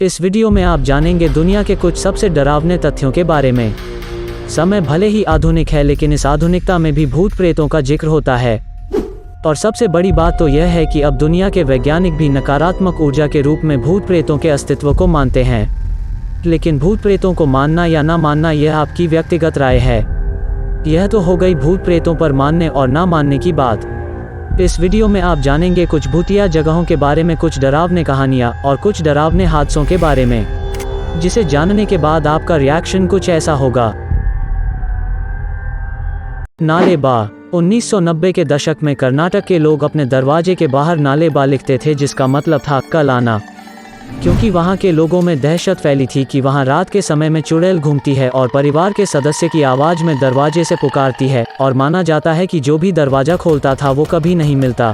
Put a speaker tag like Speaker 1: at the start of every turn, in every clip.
Speaker 1: इस वीडियो में आप जानेंगे दुनिया के कुछ सबसे डरावने तथ्यों के बारे में। समय भले ही आधुनिक है, लेकिन इस आधुनिकता में भी भूत प्रेतों का जिक्र होता है। और सबसे बड़ी बात तो यह है कि अब दुनिया के वैज्ञानिक भी नकारात्मक ऊर्जा के रूप में भूत प्रेतों के अस्तित्व को मानते हैं। लेकिन भूत प्रेतों को मानना या ना मानना यह आपकी व्यक्तिगत राय है। यह तो हो गई भूत प्रेतों पर मानने और ना मानने की बात। इस वीडियो में आप जानेंगे कुछ भूतिया जगहों के बारे में, कुछ डरावने कहानियां और कुछ डरावने हादसों के बारे में, जिसे जानने के बाद आपका रिएक्शन कुछ ऐसा होगा। नालेबा। 1990 के दशक में कर्नाटक के लोग अपने दरवाजे के बाहर नालेबा लिखते थे, जिसका मतलब था कल आना, क्योंकि वहां के लोगों में दहशत फैली थी कि वहां रात के समय में चुड़ैल घूमती है और परिवार के सदस्य की आवाज में दरवाजे से पुकारती है, और माना जाता है कि जो भी दरवाजा खोलता था वो कभी नहीं मिलता।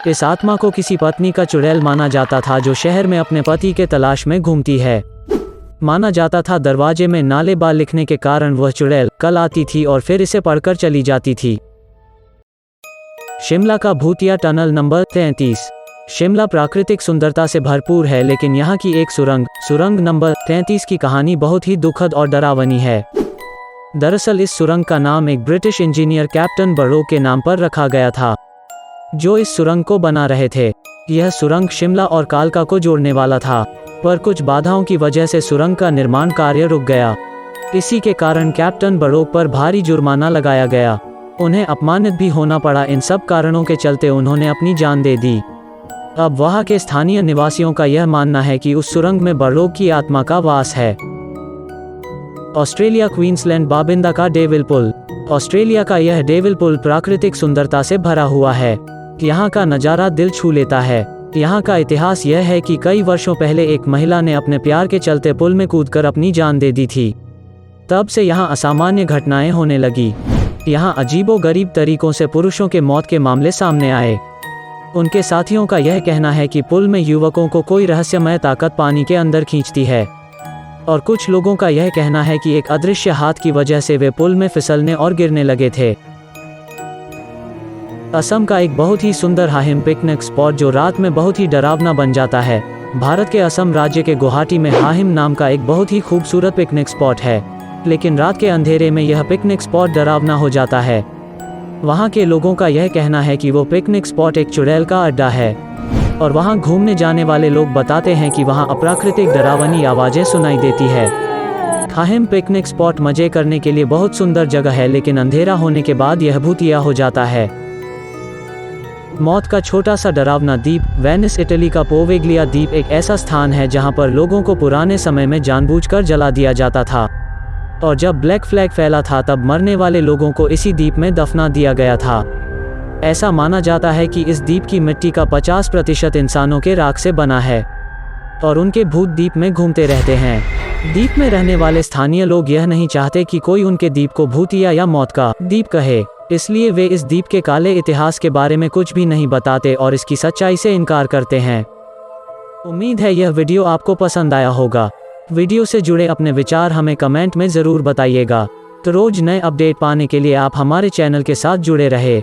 Speaker 1: इस आत्मा को किसी पत्नी का चुड़ैल माना जाता था जो शहर में अपने पति के तलाश में घूमती है। माना जाता था दरवाजे में नालेबा लिखने के कारण वह चुड़ैल कल आती थी और फिर इसे पढ़कर चली जाती थी। शिमला का भूतिया टनल नंबर 33। शिमला प्राकृतिक सुंदरता से भरपूर है, लेकिन यहाँ की एक सुरंग नंबर 33 की कहानी बहुत ही दुखद और डरावनी है। दरअसल इस सुरंग का नाम एक ब्रिटिश इंजीनियर कैप्टन बरोक के नाम पर रखा गया था, जो इस सुरंग को बना रहे थे। यह सुरंग शिमला और कालका को जोड़ने वाला था, पर कुछ बाधाओं की वजह से सुरंग का निर्माण कार्य रुक गया। इसी के कारण कैप्टन बरोक पर भारी जुर्माना लगाया गया। उन्हें अपमानित भी होना पड़ा। इन सब कारणों के चलते उन्होंने अपनी जान दे दी। अब वहां के स्थानीय निवासियों का यह मानना है कि उस सुरंग में बरोक की आत्मा का वास है। ऑस्ट्रेलिया क्वींसलैंड बाबिंदा का डेविल पुल। ऑस्ट्रेलिया का यह डेविल पुल प्राकृतिक सुंदरता से भरा हुआ है। यहाँ का नज़ारा दिल छू लेता है। यहाँ का इतिहास यह है कि कई वर्षों पहले एक महिला ने अपने प्यार के चलते पुल में कूदकर अपनी जान दे दी थी। तब से यहाँ असामान्य घटनाएं होने लगी। यहाँ अजीबोगरीब तरीकों से पुरुषों के मौत के मामले सामने आए। उनके साथियों का यह कहना है कि पुल में युवकों को कोई रहस्यमय ताकत पानी के अंदर खींचती है, और कुछ लोगों का यह कहना है कि एक अदृश्य हाथ की वजह से वे पुल में फिसलने और गिरने लगे थे। असम का एक बहुत ही सुंदर हाहिम पिकनिक स्पॉट जो रात में बहुत ही डरावना बन जाता है। भारत के असम राज्य के गुवाहाटी में हाहिम नाम का एक बहुत ही खूबसूरत पिकनिक स्पॉट है, लेकिन रात के अंधेरे में यह पिकनिक स्पॉट डरावना हो जाता है। वहाँ के लोगों का यह कहना है कि वो पिकनिक स्पॉट एक चुड़ैल का अड्डा है, और वहाँ घूमने जाने वाले लोग बताते हैं कि वहाँ अप्राकृतिक डरावनी आवाज़ें सुनाई देती है। हाहिम पिकनिक स्पॉट मजे करने के लिए बहुत सुंदर जगह है, लेकिन अंधेरा होने के बाद यह भूतिया हो जाता है। मौत का छोटा सा डरावना द्वीप। वेनिस इटली का पोवेग्लिया द्वीप एक ऐसा स्थान है जहाँ पर लोगों को पुराने समय में जानबूझकर जला दिया जाता था, और जब ब्लैक फ्लैग फैला था तब मरने वाले लोगों को इसी द्वीप में दफना दिया गया था। ऐसा माना जाता है कि इस द्वीप की मिट्टी का 50% इंसानों के राख से बना है, और उनके भूत द्वीप में घूमते रहते हैं। द्वीप में रहने वाले स्थानीय लोग यह नहीं चाहते कि कोई उनके द्वीप को भूतिया या मौत का द्वीप कहे, इसलिए वे इस द्वीप के काले इतिहास के बारे में कुछ भी नहीं बताते और इसकी सच्चाई से इनकार करते हैं। उम्मीद है यह वीडियो आपको पसंद आया होगा। वीडियो से जुड़े अपने विचार हमें कमेंट में ज़रूर बताइएगा। तो रोज नए अपडेट पाने के लिए आप हमारे चैनल के साथ जुड़े रहे।